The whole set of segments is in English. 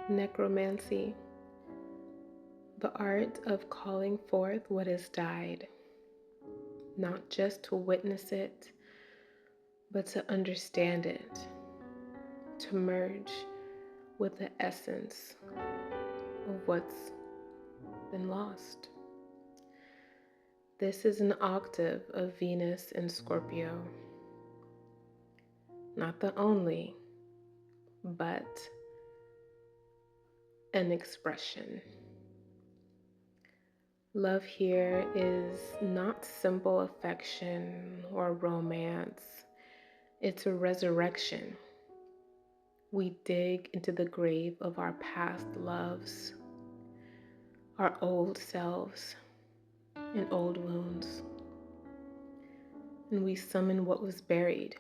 Necromancy, the art of calling forth what has died, not just to witness it, but to understand it, to merge with the essence of what's been lost. This is an octave of Venus in Scorpio, not the only, but an expression. Love here is not simple affection or romance. It's a resurrection. We dig into the grave of our past loves, our old selves, and old wounds. And we summon what was buried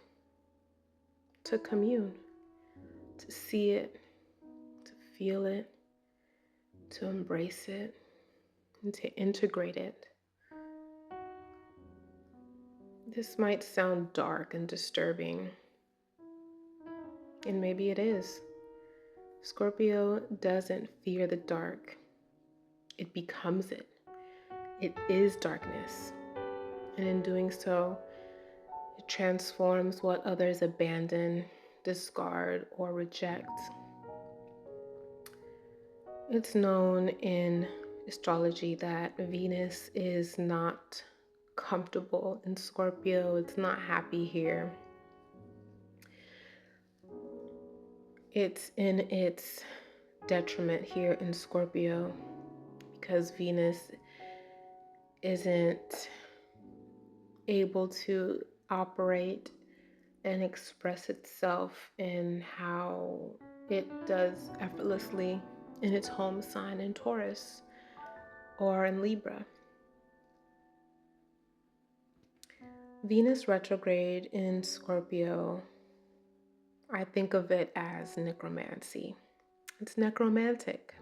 to commune, to see it, to feel it, to embrace it, and to integrate it. This might sound dark and disturbing, and maybe it is. Scorpio doesn't fear the dark. It becomes it. It is darkness. And in doing so, it transforms what others abandon, discard, or reject. It's known in astrology that Venus is not comfortable in Scorpio. It's not happy here. It's in its detriment here in Scorpio because Venus isn't able to operate and express itself in how it does effortlessly in its home sign in Taurus or in Libra. Venus retrograde in Scorpio, I think of it as necromancy. It's necromantic.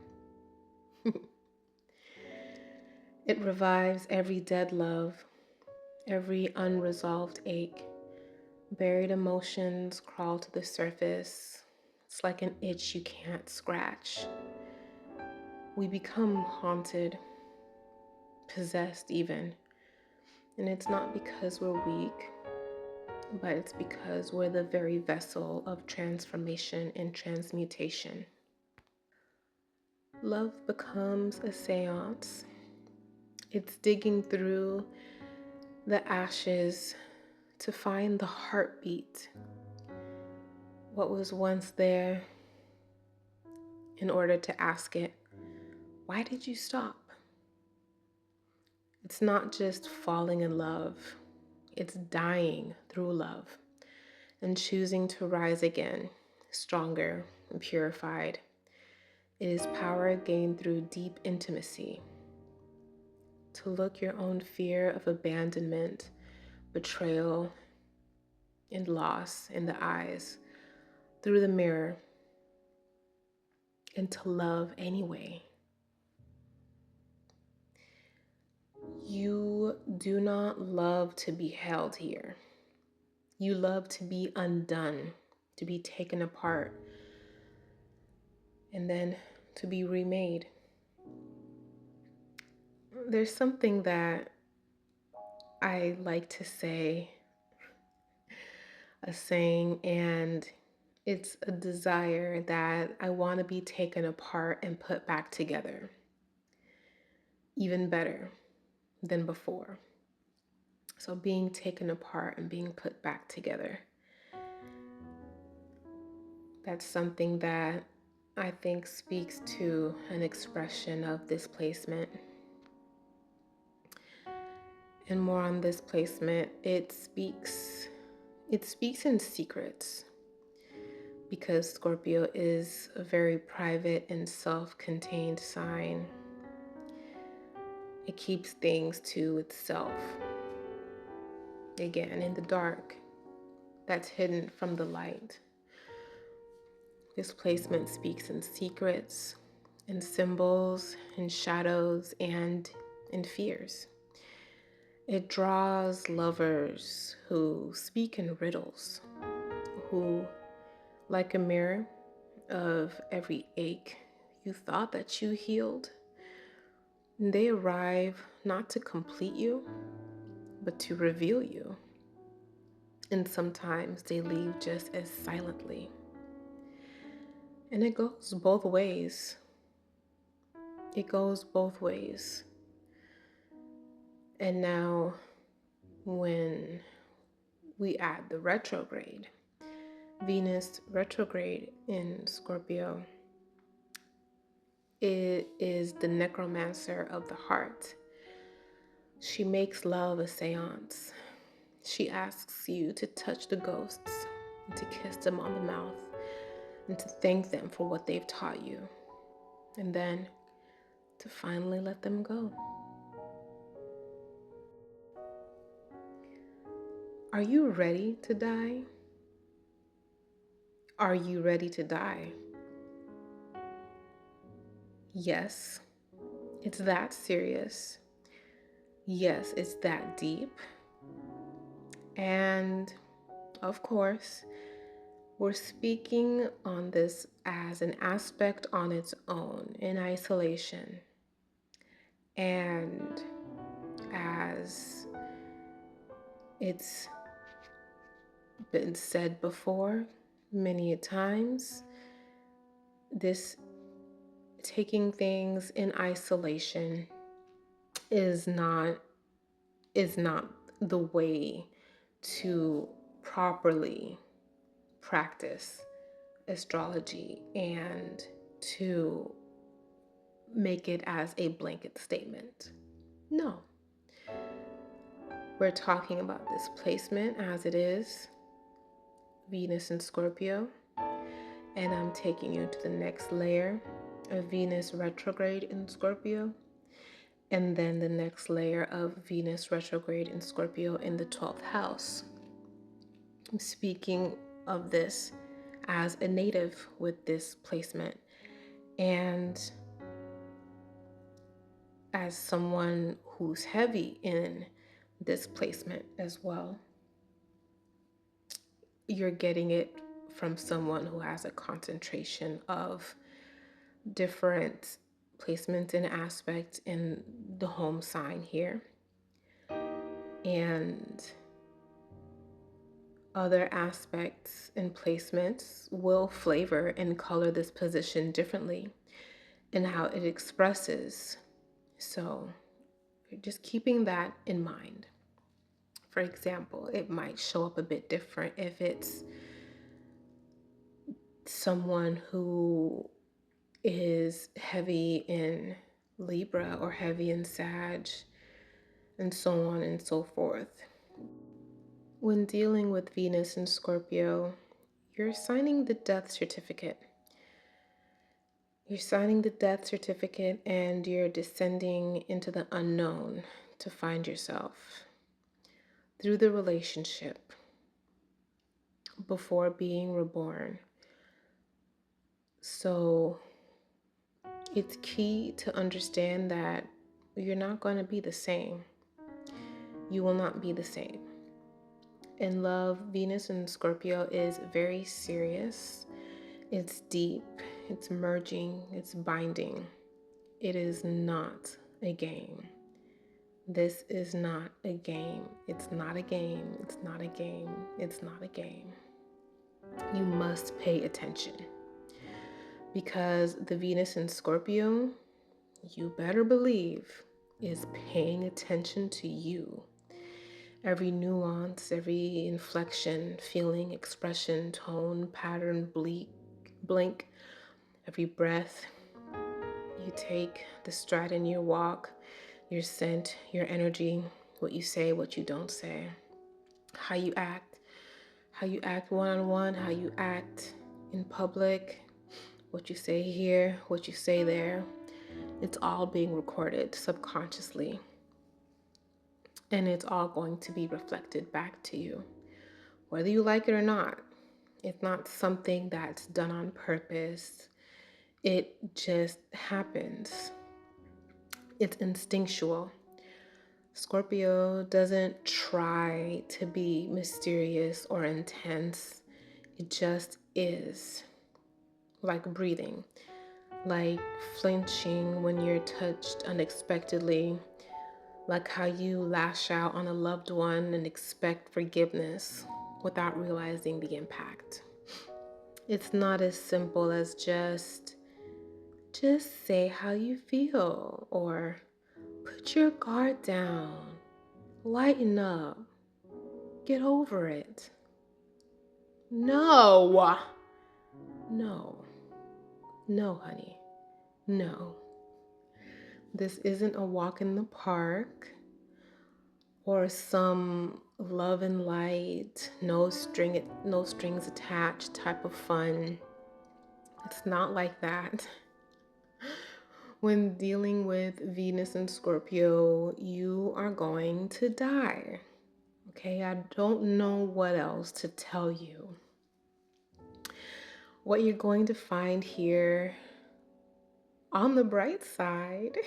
It revives every dead love, every unresolved ache. Buried emotions crawl to the surface. It's like an itch you can't scratch. We become haunted, possessed even. And it's not because we're weak, but it's because we're the very vessel of transformation and transmutation. Love becomes a seance. It's digging through the ashes to find the heartbeat, what was once there, in order to ask it, why did you stop? It's not just falling in love, it's dying through love and choosing to rise again, stronger and purified. It is power gained through deep intimacy. To look your own fear of abandonment, betrayal, and loss in the eyes through the mirror, and to love anyway. You do not love to be held here. You love to be undone, to be taken apart, and then to be remade. There's something that I like to say, a saying, and it's a desire that I want to be taken apart and put back together, even better than before. So being taken apart and being put back together. That's something that I think speaks to an expression of this placement. And more on this placement, it speaks in secrets, because Scorpio is a very private and self-contained sign. It keeps things to itself. Again, in the dark. that's hidden from the light. This placement speaks in secrets, in symbols, in shadows, and in fears. It draws lovers who speak in riddles, who, like a mirror of every ache you thought that you healed, they arrive not to complete you, but to reveal you. And sometimes they leave just as silently. And it goes both ways. It goes both ways. And now, when we add the retrograde, Venus retrograde in Scorpio, it is the necromancer of the heart. She makes love a seance. She asks you to touch the ghosts, and to kiss them on the mouth, and to thank them for what they've taught you, and then to finally let them go. Are you ready to die? Are you ready to die? Yes, it's that serious. Yes, it's that deep. And of course, we're speaking on this as an aspect on its own, in isolation. And as it's been said before many times, this taking things in isolation is not the way to properly practice astrology and to make it as a blanket statement. No. We're talking about this placement as it is, Venus in Scorpio, and I'm taking you to the next layer of Venus retrograde in Scorpio, and then the next layer of Venus retrograde in Scorpio in the 12th house. I'm speaking of this as a native with this placement, and as someone who's heavy in this placement as well. You're getting it from someone who has a concentration of different placements and aspects in the home sign here. And other aspects and placements will flavor and color this position differently in how it expresses. So just keeping that in mind. For example, it might show up a bit different if it's someone who is heavy in Libra or heavy in Sag, and so on and so forth. When dealing with Venus in Scorpio, you're signing the death certificate. You're signing the death certificate and you're descending into the unknown to find yourself through the relationship before being reborn. So it's key to understand that you're not going to be the same. You will not be the same. In love, Venus in Scorpio is very serious. It's deep, it's merging, it's binding. It is not a game. This is not a game. It's not a game. It's not a game. It's not a game. You must pay attention, because the Venus in Scorpio, you better believe, is paying attention to you. Every nuance, every inflection, feeling, expression, tone, pattern, blink, every breath you take, the stride in your walk, your scent, your energy, what you say, what you don't say, how you act one-on-one, how you act in public, what you say here, what you say there. It's all being recorded subconsciously. And it's all going to be reflected back to you whether you like it or not. It's not something that's done on purpose. It just happens. It's instinctual. Scorpio doesn't try to be mysterious or intense. It just is. Like breathing, like flinching when you're touched unexpectedly, like how you lash out on a loved one and expect forgiveness without realizing the impact. It's not as simple as just say how you feel or put your guard down, lighten up, get over it. No, no, honey, no. This isn't a walk in the park or some love and light, no strings attached type of fun. It's not like that. When dealing with Venus and Scorpio, you are going to die. Okay, I don't know what else to tell you. What you're going to find here on the bright side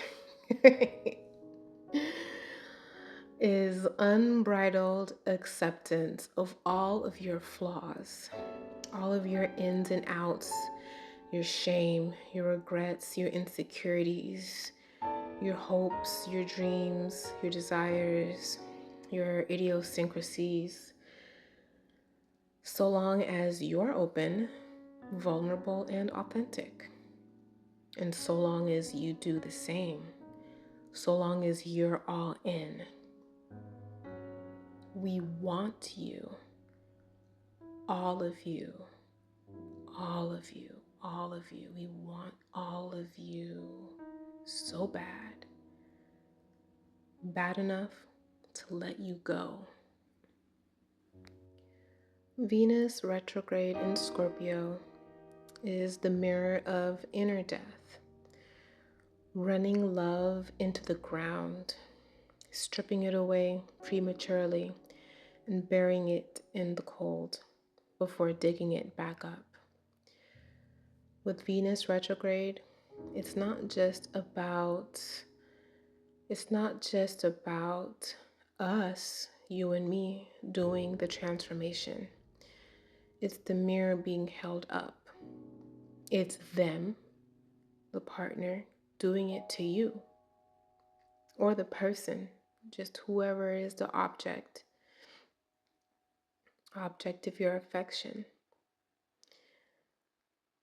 is unbridled acceptance of all of your flaws, all of your ins and outs, your shame, your regrets, your insecurities, your hopes, your dreams, your desires, your idiosyncrasies. So long as you're open, vulnerable, and authentic. And so long as you do the same, so long as you're all in. We want you, all of you, all of you, all of you. We want all of you so bad. Bad enough to let you go. Venus retrograde in Scorpio is the mirror of inner death, running love into the ground, stripping it away prematurely, and burying it in the cold before digging it back up. With Venus retrograde, it's not just about us, you and me, doing the transformation. It's the mirror being held up. It's them, the partner, doing it to you. Or the person, just whoever is the object of your affection.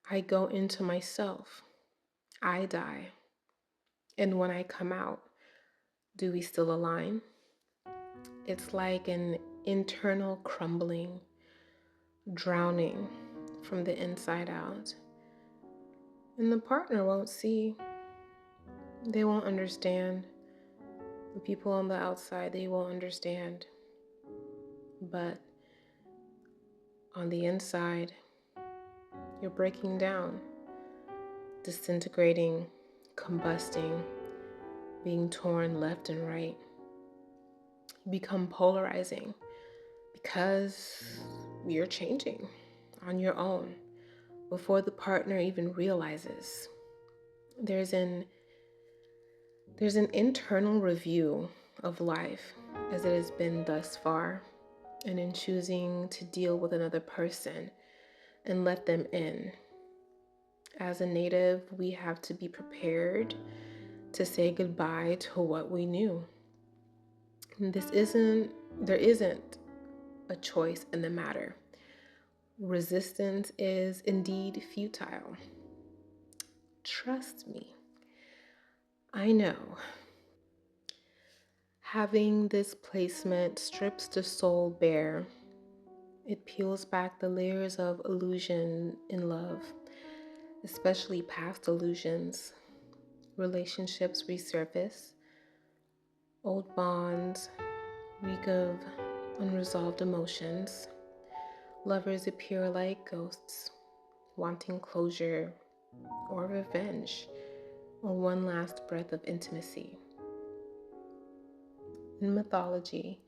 I go into myself. I die. And when I come out, do we still align? It's like an internal crumbling, drowning from the inside out. And the partner won't see. They won't understand. The people on the outside, they won't understand. But on the inside, you're breaking down, disintegrating, combusting, being torn left and right. You become polarizing because you're changing on your own before the partner even realizes. There's an internal review of life as it has been thus far, and in choosing to deal with another person and let them in. As a native, we have to be prepared to say goodbye to what we knew. And there isn't a choice in the matter. Resistance is indeed futile. Trust me. I know. Having this placement strips the soul bare. It peels back the layers of illusion in love, especially past illusions. Relationships resurface. Old bonds reek of unresolved emotions. Lovers appear like ghosts, wanting closure or revenge or one last breath of intimacy. In mythology,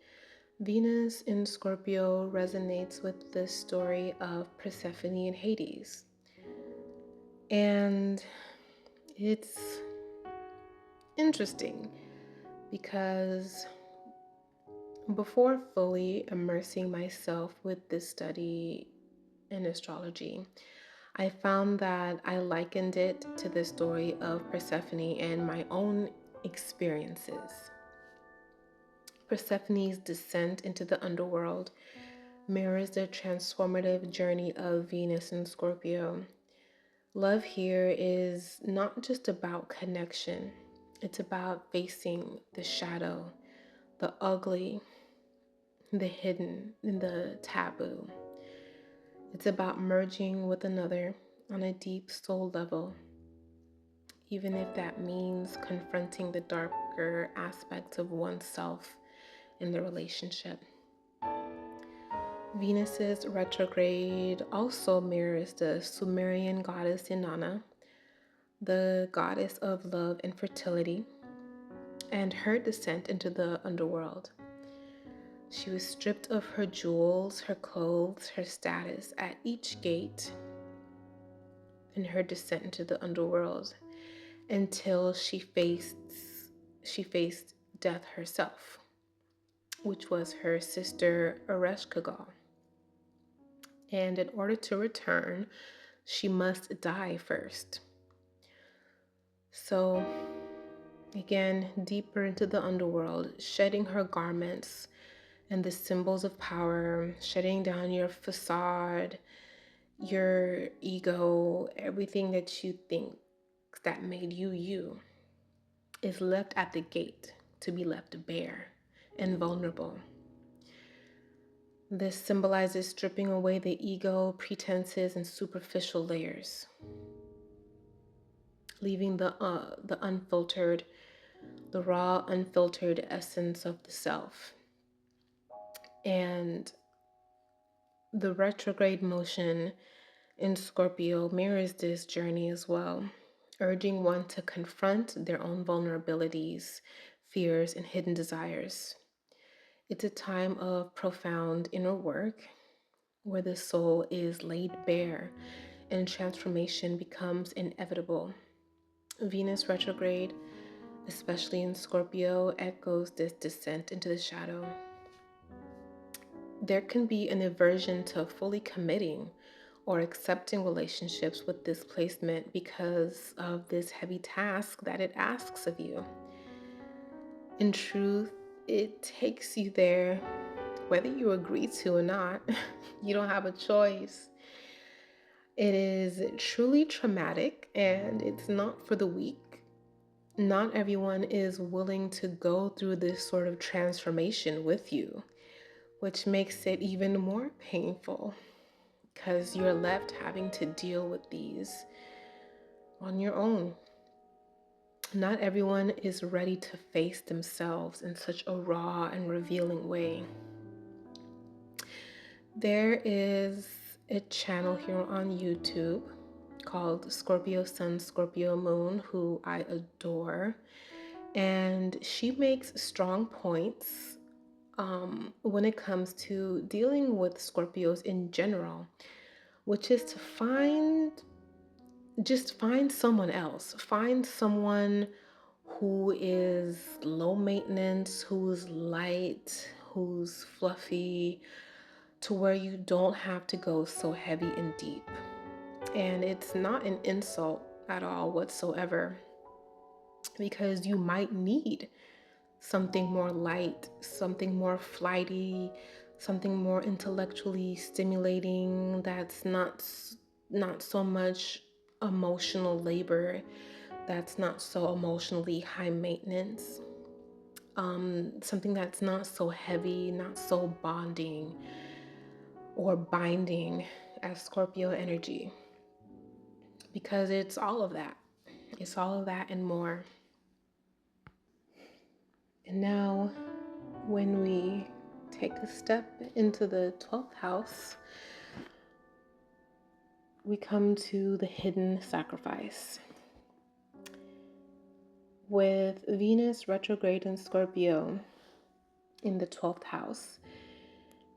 Venus in Scorpio resonates with the story of Persephone and Hades. And it's interesting because before fully immersing myself with this study in astrology, I found that I likened it to the story of Persephone and my own experiences. Persephone's descent into the underworld mirrors the transformative journey of Venus in Scorpio. Love here is not just about connection, it's about facing the shadow, the ugly, the hidden, and the taboo. It's about merging with another on a deep soul level, even if that means confronting the darker aspects of oneself in the relationship. Venus's retrograde also mirrors the Sumerian goddess Inanna, the goddess of love and fertility, and her descent into the underworld. She was stripped of her jewels, her clothes, her status at each gate in her descent into the underworld until she faced death herself, which was her sister Ereshkigal. And in order to return, she must die first. So again, deeper into the underworld, shedding her garments and the symbols of power, shutting down your facade, your ego, everything that you think that made you you, is left at the gate to be left bare and vulnerable. This symbolizes stripping away the ego, pretenses, and superficial layers, leaving the unfiltered, the raw, unfiltered essence of the self. And the retrograde motion in Scorpio mirrors this journey as well, urging one to confront their own vulnerabilities, fears, and hidden desires. It's a time of profound inner work where the soul is laid bare and transformation becomes inevitable. Venus retrograde, especially in Scorpio, echoes this descent into the shadow. There can be an aversion to fully committing or accepting relationships with this placement because of this heavy task that it asks of you. In truth, it takes you there whether you agree to or not. You don't have a choice. It is truly traumatic and it's not for the weak. Not everyone is willing to go through this sort of transformation with you, which makes it even more painful because you're left having to deal with these on your own. Not everyone is ready to face themselves in such a raw and revealing way. There is a channel here on YouTube called Scorpio Sun, Scorpio Moon, who I adore. And she makes strong points when it comes to dealing with Scorpios in general, which is to find someone else. Find someone who is low maintenance, who's light, who's fluffy, to where you don't have to go so heavy and deep. And it's not an insult at all whatsoever, because you might need something more light, something more flighty, something more intellectually stimulating, that's not so much emotional labor, that's not so emotionally high maintenance, something that's not so heavy, not so bonding or binding as Scorpio energy, because it's all of that. It's all of that and more. And now, when we take a step into the 12th house, we come to the hidden sacrifice. With Venus retrograde in Scorpio in the 12th house,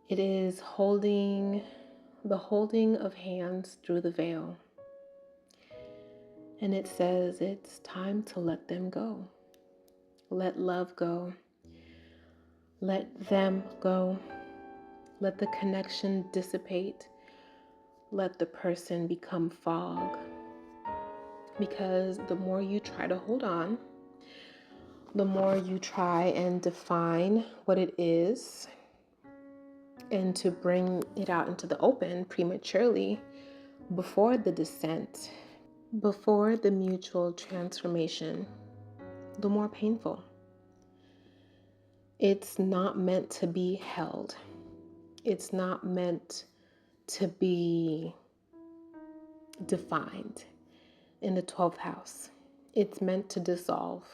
It is the holding of hands through the veil. And it says it's time to let them go. Let love go. Let them go. Let the connection dissipate. Let the person become fog. Because the more you try to hold on, the more you try and define what it is and to bring it out into the open prematurely before the descent, before the mutual transformation, the more painful. It's not meant to be held. It's not meant to be defined in the 12th house. It's meant to dissolve.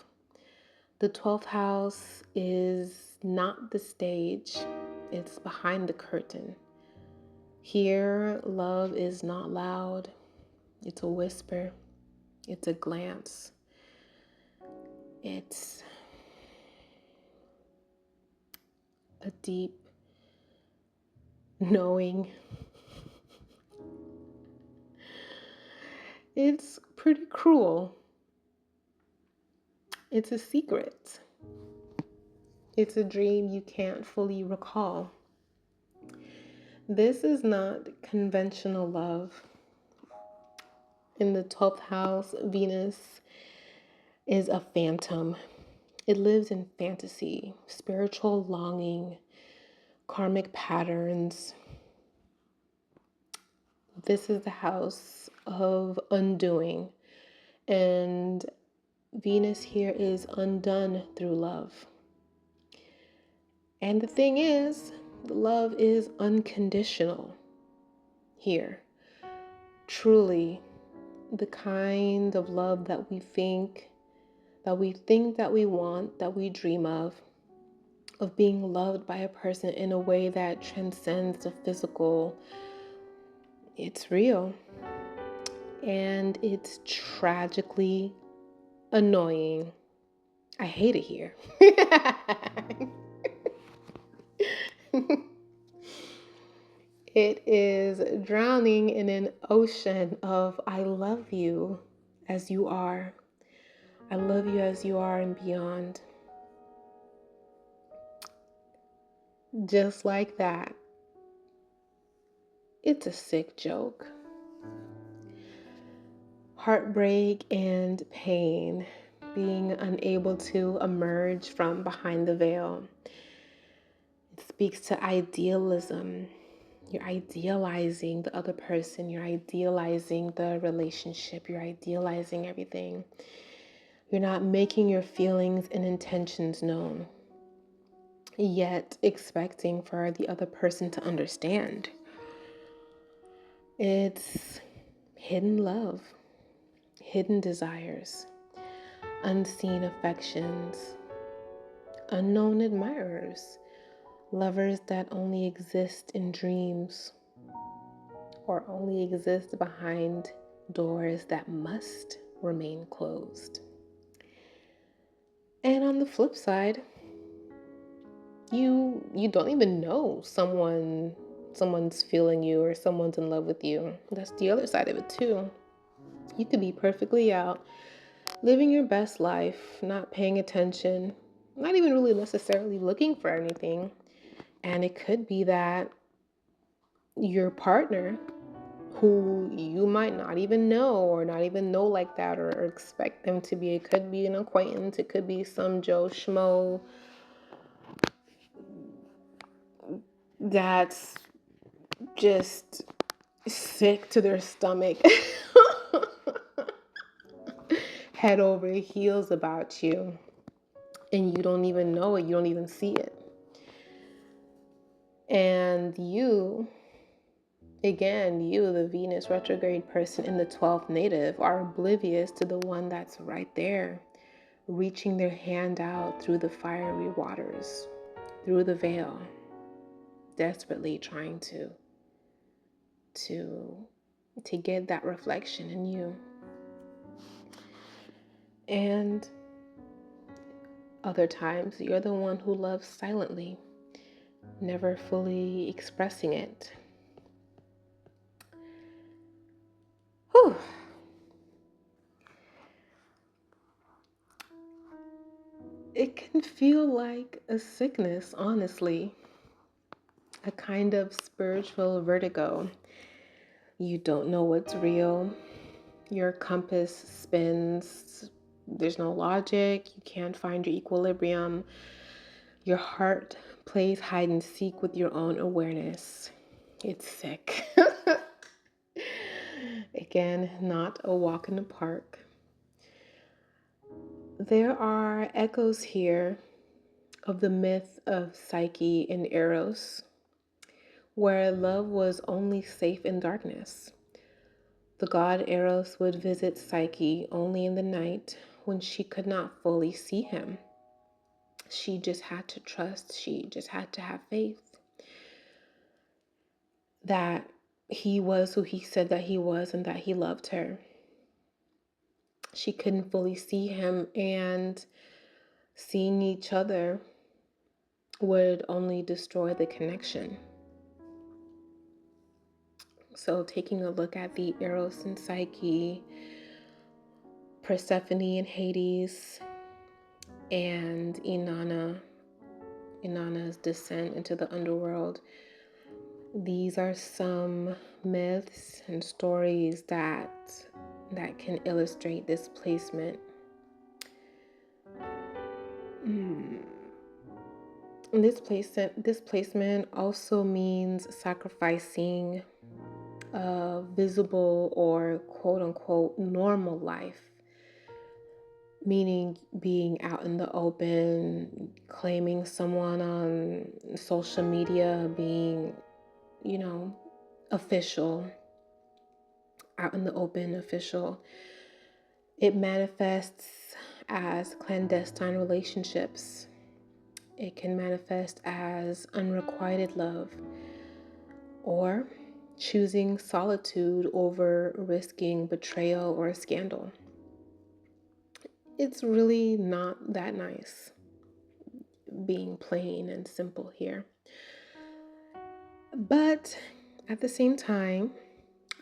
The 12th house is not the stage. It's behind the curtain. Here, love is not loud. It's a whisper. It's a glance. It's a deep knowing. It's pretty cruel. It's a secret. It's a dream you can't fully recall. This is not conventional love. In the 12th house, Venus is a phantom. It lives in fantasy, spiritual longing, karmic patterns. This is the house of undoing. And Venus here is undone through love. And the thing is, love is unconditional here. Truly, the kind of love that we think that we want, that we dream of being loved by a person in a way that transcends the physical. It's real. And it's tragically annoying. I hate it here. It is drowning in an ocean of I love you as you are. I love you as you are and beyond. Just like that. It's a sick joke. Heartbreak and pain, being unable to emerge from behind the veil. It speaks to idealism. You're idealizing the other person. You're idealizing the relationship. You're idealizing everything. You're not making your feelings and intentions known, yet expecting for the other person to understand. It's hidden love, hidden desires, unseen affections, unknown admirers, lovers that only exist in dreams or only exist behind doors that must remain closed. And on the flip side, you don't even know someone's feeling you or someone's in love with you. That's the other side of it too. You could be perfectly out, living your best life, not paying attention, not even really necessarily looking for anything. And it could be that your partner, who you might not even know or not even know like that or expect them to be, it could be an acquaintance, it could be some Joe Schmo that's just sick to their stomach, head over heels about you, and you don't even know it, you don't even see it. And you, the Venus retrograde person in the 12th native, are oblivious to the one that's right there, reaching their hand out through the fiery waters, through the veil, desperately trying to get that reflection in you. And other times, you're the one who loves silently, never fully expressing it. Whew. It can feel like a sickness, honestly, a kind of spiritual vertigo. You don't know what's real. Your compass spins. There's no logic. You can't find your equilibrium. Your heart plays hide and seek with your own awareness. It's sick. Again, not a walk in the park. There are echoes here of the myth of Psyche and Eros, where love was only safe in darkness. The god Eros would visit Psyche only in the night when she could not fully see him. She just had to trust, she just had to have faith that he was who he said that he was and that he loved her. She couldn't fully see him, and seeing each other would only destroy the connection. So taking a look at the Eros and Psyche, Persephone and Hades, and Inanna's descent into the underworld. These are some myths and stories that can illustrate this placement. This placement also means sacrificing a visible or quote unquote normal life, meaning being out in the open, claiming someone on social media, being, official, out in the open, official. It manifests as clandestine relationships. It can manifest as unrequited love, or choosing solitude over risking betrayal or scandal. It's really not that nice, being plain and simple here. But at the same time,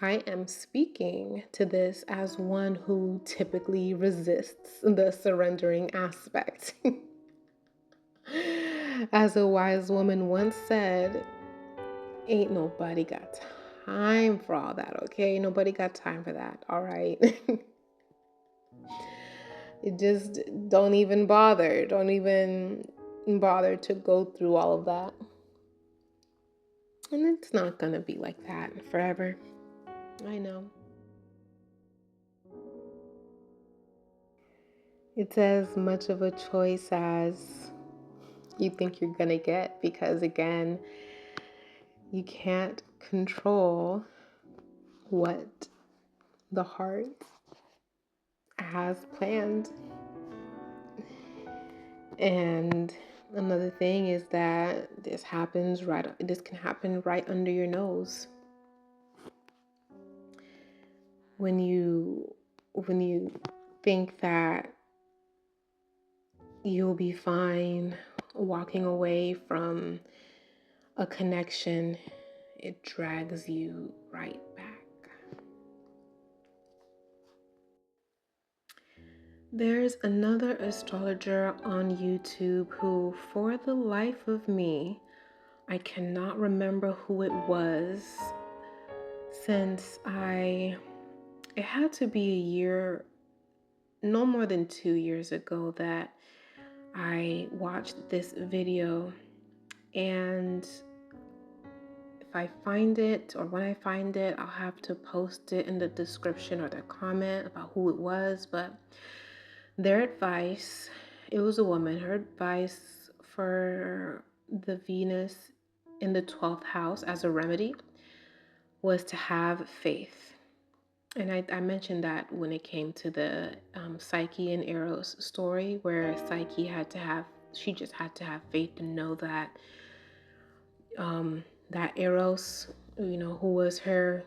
I am speaking to this as one who typically resists the surrendering aspect. As a wise woman once said, ain't nobody got time for all that, okay? Nobody got time for that, all right? It just don't even bother. Don't even bother to go through all of that. And it's not gonna be like that forever. I know. It's as much of a choice as you think you're gonna get, because again, you can't control what the heart has planned. And another thing is that this can happen right under your nose. When you think that you'll be fine walking away from a connection, it drags you right back. There's another astrologer on YouTube who, for the life of me, I cannot remember who it was, since it had to be a year, no more than 2 years ago, that I watched this video. And if I find it, or when I find it, I'll have to post it in the description or the comment about who it was. But their advice, it was a woman, her advice for the Venus in the 12th house as a remedy was to have faith. And I mentioned that when it came to the Psyche and Eros story, where Psyche she just had to have faith to know that that Eros, who was her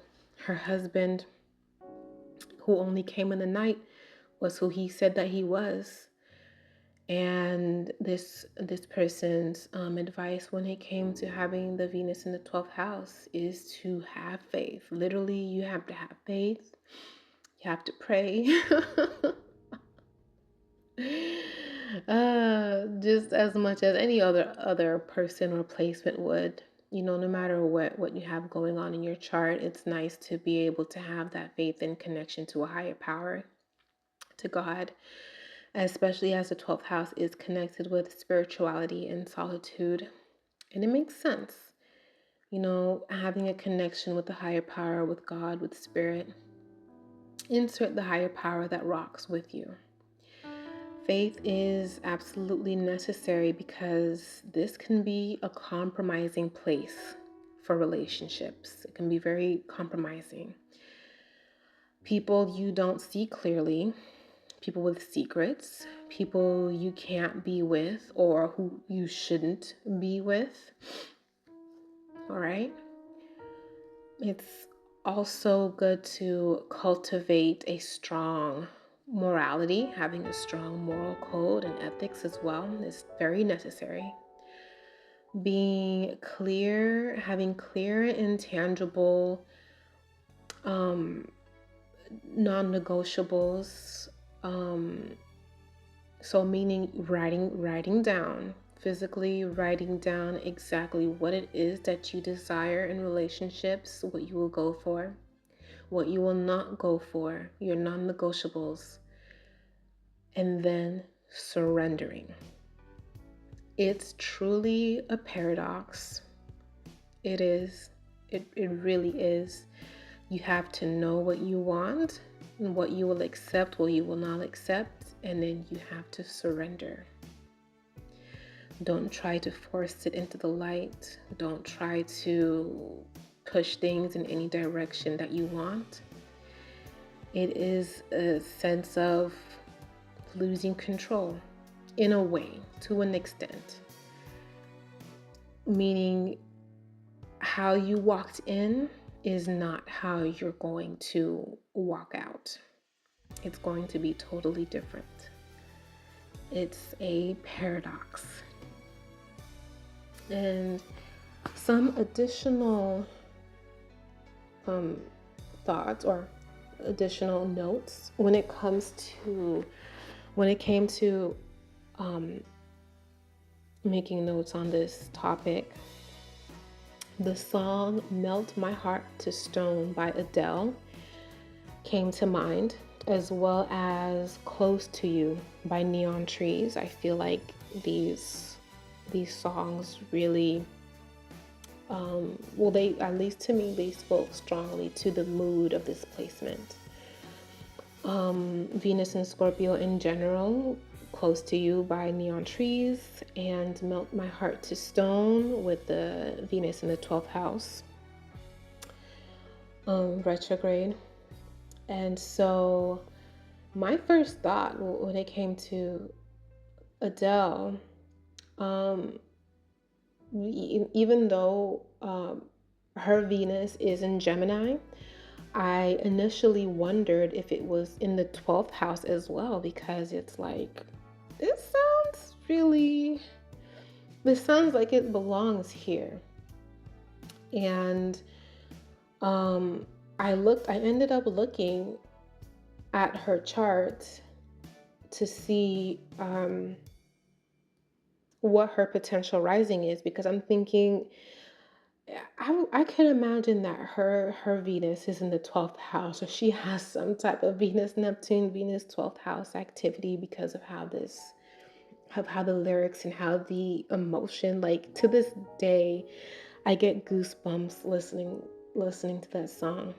husband, who only came in the night, was who he said that he was. And this person's advice when it came to having the Venus in the 12th house is to have faith. Literally, you have to have faith. You have to pray. Just as much as any other person or placement would. You know, no matter what you have going on in your chart, it's nice to be able to have that faith and connection to a higher power, to God, especially as the 12th house is connected with spirituality and solitude. And it makes sense, you know, having a connection with the higher power, with God, with spirit. Insert the higher power that rocks with you. Faith is absolutely necessary because this can be a compromising place for relationships. It can be very compromising. People you don't see clearly, people with secrets, people you can't be with or who you shouldn't be with. All right. It's also good to cultivate a strong morality. Having a strong moral code and ethics as well is very necessary. Being clear, having clear and tangible non-negotiables, so meaning writing down, physically writing down exactly what it is that you desire in relationships, what you will go for, what you will not go for, your non-negotiables, and then surrendering. It's truly a paradox. It is. It really is. You have to know what you want and what you will accept, what you will not accept, and then you have to surrender. Don't try to force it into the light. Don't try to push things in any direction that you want. It is a sense of losing control in a way, to an extent. Meaning, how you walked in is not how you're going to walk out. It's going to be totally different. It's a paradox. And some additional thoughts or additional notes when it came to making notes on this topic. The song Melt My Heart to Stone by Adele came to mind, as well as Close to You by Neon Trees. I feel like these songs really, well, they, at least to me, they spoke strongly to the mood of this placement. Venus and Scorpio in general, Close to You by Neon Trees, and Melt My Heart to Stone with the Venus in the 12th house, Retrograde. And so my first thought when it came to Adele, even though her Venus is in Gemini, I initially wondered if it was in the 12th house as well, because it's like, this sounds like it belongs here. And I ended up looking at her chart to see what her potential rising is, because I'm thinking, I can imagine that her Venus is in the 12th house, or she has some type of Venus 12th house activity because of how the lyrics and how the emotion, like to this day, I get goosebumps listening to that song.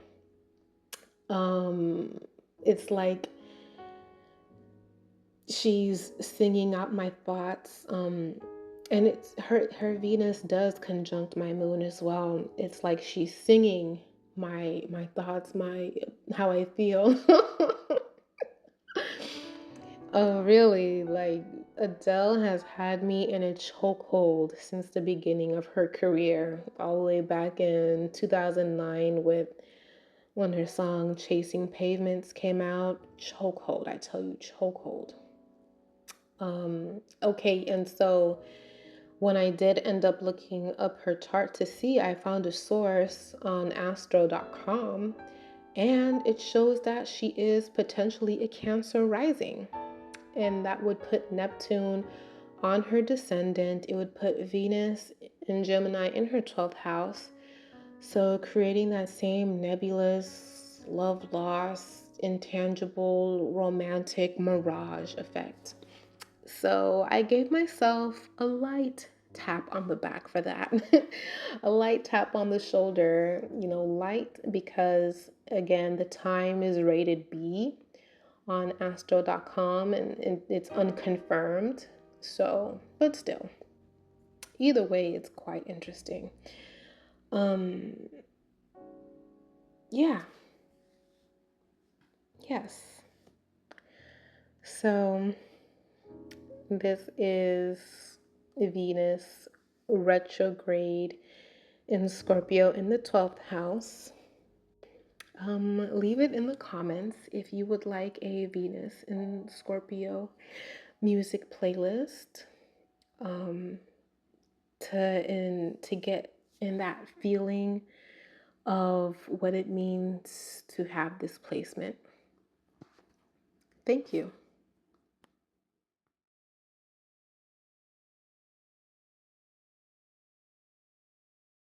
It's like she's singing out my thoughts, and it's her Venus does conjunct my moon as well. It's like she's singing my thoughts, how I feel. Oh, really? Like, Adele has had me in a chokehold since the beginning of her career, all the way back in 2009 when her song Chasing Pavements came out. Chokehold, I tell you, chokehold. Okay, and so when I did end up looking up her chart to see, I found a source on astro.com, and it shows that she is potentially a Cancer rising. And that would put Neptune on her descendant. It would put Venus in Gemini in her 12th house. So creating that same nebulous, love lost, intangible, romantic mirage effect. So I gave myself a light tap on the back for that. A light tap on the shoulder, light because, again, the time is rated B on astro.com and it's unconfirmed. So, but still, either way, it's quite interesting. Um, yeah, yes. So, this is Venus retrograde in Scorpio in the 12th house. Leave it in the comments if you would like a Venus in Scorpio music playlist. To get in that feeling of what it means to have this placement. Thank you.